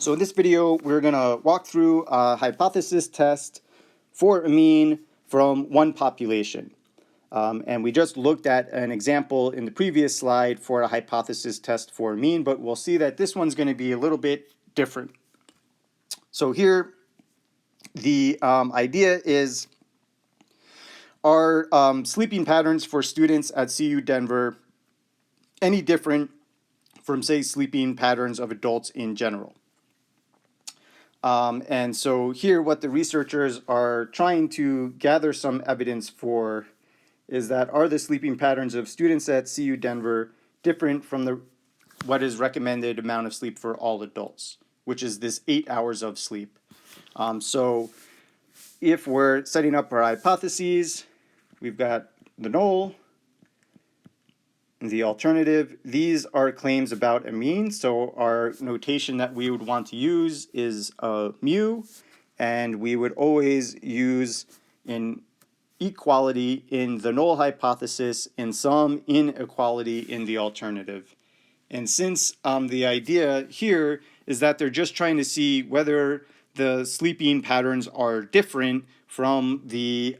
So in this video, we're going to walk through a hypothesis test for a mean from one population. And we just looked at an example in the previous slide for a hypothesis test for a mean, but we'll see that this one's going to be a little bit different. So here, the idea is, are sleeping patterns for students at CU Denver any different from, say, sleeping patterns of adults in general? And so here what the researchers are trying to gather some evidence for is that are the sleeping patterns of students at CU Denver different from what is recommended amount of sleep for all adults, which is this 8 hours of sleep. So if we're setting up our hypotheses, we've got the null, the alternative. These are claims about a mean, so our notation that we would want to use is mu, and we would always use an equality in the null hypothesis and some inequality in the alternative. And since the idea here is that they're just trying to see whether the sleeping patterns are different from the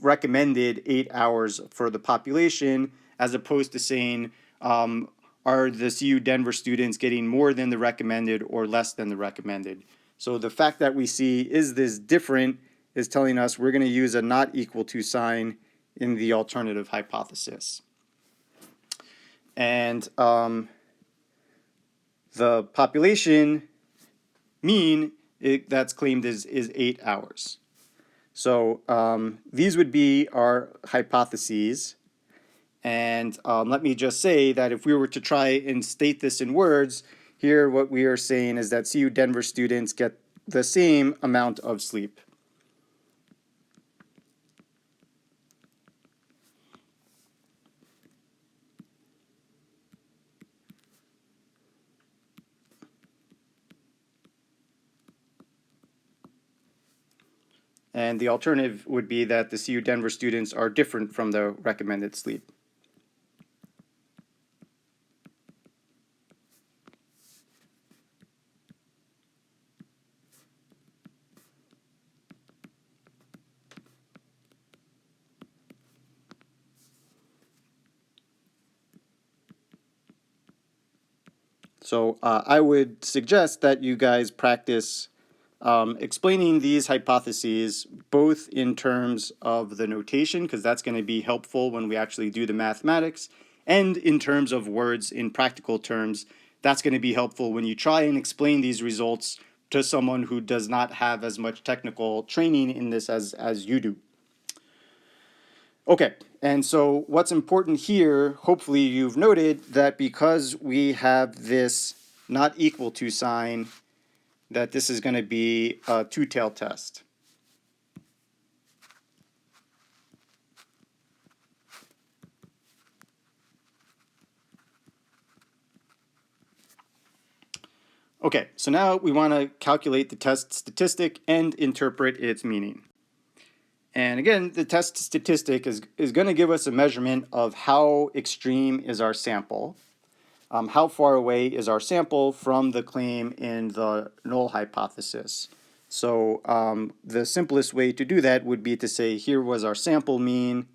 recommended 8 hours for the population, as opposed to saying, are the CU Denver students getting more than the recommended or less than the recommended? So the fact that we see is this different is telling us we're going to use a not equal to sign in the alternative hypothesis. And the population mean that's claimed is 8 hours. So these would be our hypotheses. And let me just say that if we were to try and state this in words, here what we are saying is that CU Denver students get the same amount of sleep. And the alternative would be that the CU Denver students are different from the recommended sleep. So I would suggest that you guys practice explaining these hypotheses both in terms of the notation, because that's going to be helpful when we actually do the mathematics, and in terms of words in practical terms. That's going to be helpful when you try and explain these results to someone who does not have as much technical training in this as you do. Okay, and so what's important here, hopefully you've noted that because we have this not equal to sign, that this is going to be a two-tailed test. Okay, so now we want to calculate the test statistic and interpret its meaning. And again, the test statistic is going to give us a measurement of how extreme is our sample. How far away is our sample from the claim in the null hypothesis? So the simplest way to do that would be to say here was our sample mean,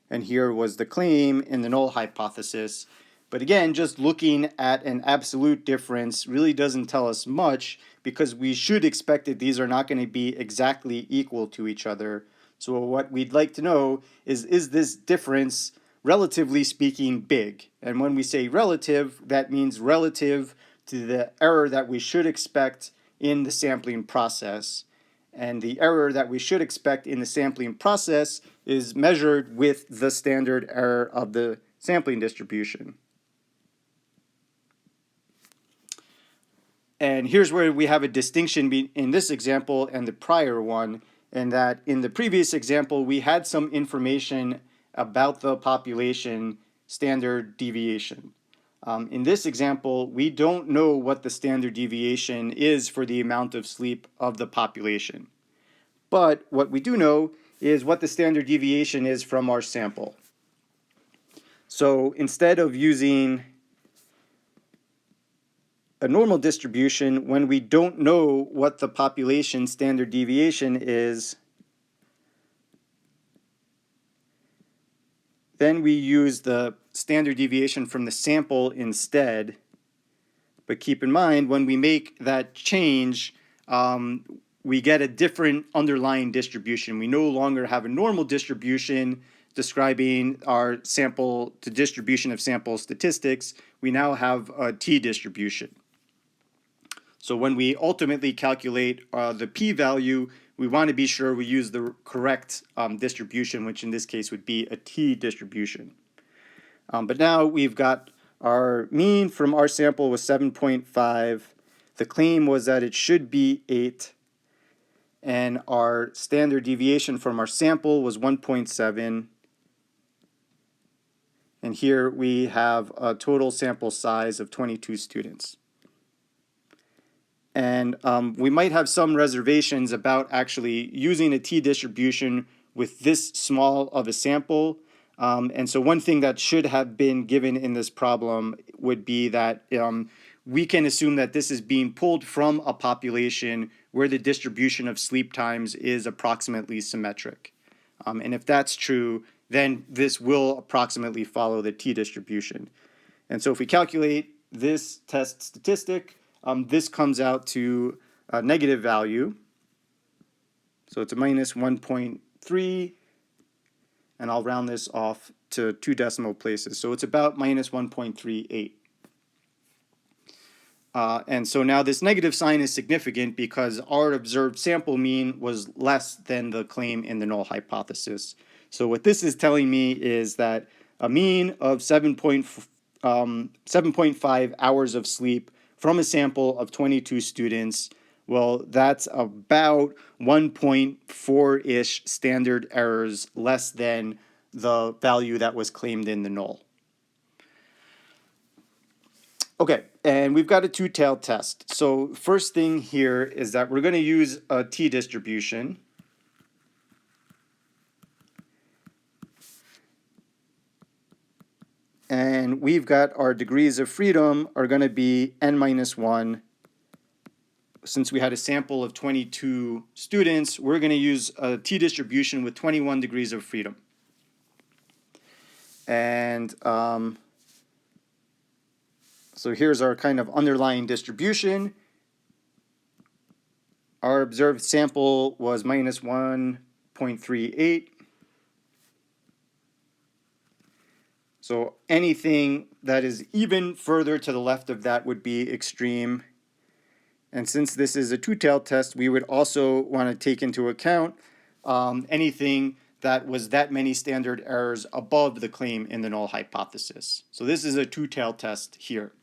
and here was the claim in the null hypothesis. But again, just looking at an absolute difference really doesn't tell us much, because we should expect that these are not going to be exactly equal to each other. So what we'd like to know is this difference, relatively speaking, big? And when we say relative, that means relative to the error that we should expect in the sampling process. And the error that we should expect in the sampling process is measured with the standard error of the sampling distribution. And here's where we have a distinction in this example and the prior one, and that in the previous example we had some information about the population standard deviation. In this example, we don't know what the standard deviation is for the amount of sleep of the population. But what we do know is what the standard deviation is from our sample. So instead of using a normal distribution, when we don't know what the population standard deviation is, then we use the standard deviation from the sample instead. But keep in mind, when we make that change, we get a different underlying distribution. We no longer have a normal distribution describing our sample to distribution of sample statistics. We now have a t-distribution. So when we ultimately calculate the p-value, we want to be sure we use the correct distribution, which in this case would be a t-distribution. But now we've got our mean from our sample was 7.5. The claim was that it should be 8. And our standard deviation from our sample was 1.7. And here we have a total sample size of 22 students. And we might have some reservations about actually using a t-distribution with this small of a sample. And so one thing that should have been given in this problem would be that we can assume that this is being pulled from a population where the distribution of sleep times is approximately symmetric. And if that's true, then this will approximately follow the t-distribution. And so if we calculate this test statistic, this comes out to a negative value. So it's a minus 1.3. And I'll round this off to 2 decimal places. So it's about minus 1.38. And so now this negative sign is significant because our observed sample mean was less than the claim in the null hypothesis. So what this is telling me is that a mean of 7.5 hours of sleep from a sample of 22 students, well, that's about 1.4-ish standard errors less than the value that was claimed in the null. Okay, and we've got a two-tailed test. So first thing here is that we're going to use a t-distribution. And we've got our degrees of freedom are going to be n minus 1. Since we had a sample of 22 students, we're going to use a t-distribution with 21 degrees of freedom. And so here's our kind of underlying distribution. Our observed sample was minus 1.38. So anything that is even further to the left of that would be extreme. And since this is a two-tailed test, we would also want to take into account anything that was that many standard errors above the claim in the null hypothesis. So this is a two-tailed test here.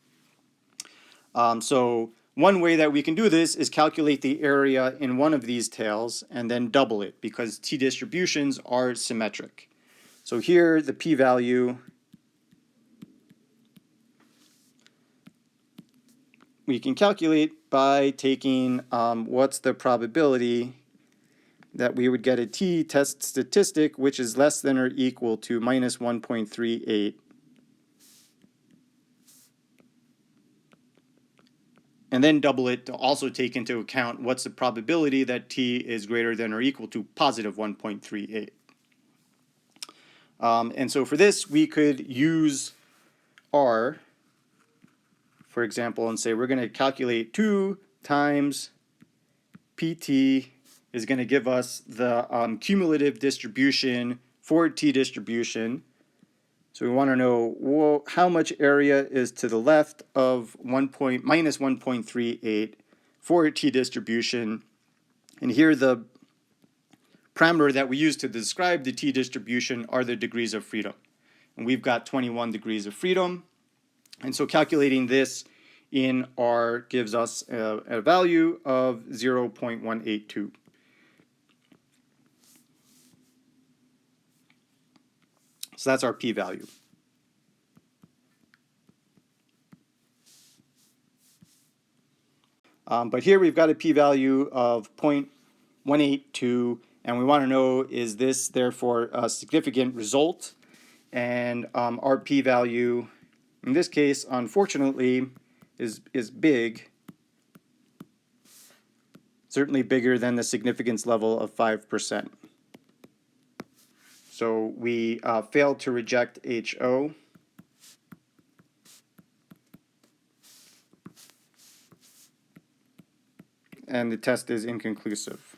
So one way that we can do this is calculate the area in one of these tails and then double it because t-distributions are symmetric. So here the p-value we can calculate by taking what's the probability that we would get a t-test statistic which is less than or equal to minus 1.38. And then double it to also take into account what's the probability that t is greater than or equal to positive 1.38. And so for this, we could use R, for example, and say we're going to calculate 2 times PT is going to give us the cumulative distribution for t-distribution. So we want to know how much area is to the left of minus 1.38 for a t-distribution. And here the parameter that we use to describe the t-distribution are the degrees of freedom. And we've got 21 degrees of freedom. And so calculating this in R gives us a value of 0.182. So that's our p-value. But here we've got a p-value of 0.182, and we want to know, is this therefore a significant result? And our p-value, in this case, unfortunately, is big, certainly bigger than the significance level of 5%. So we failed to reject HO. And the test is inconclusive.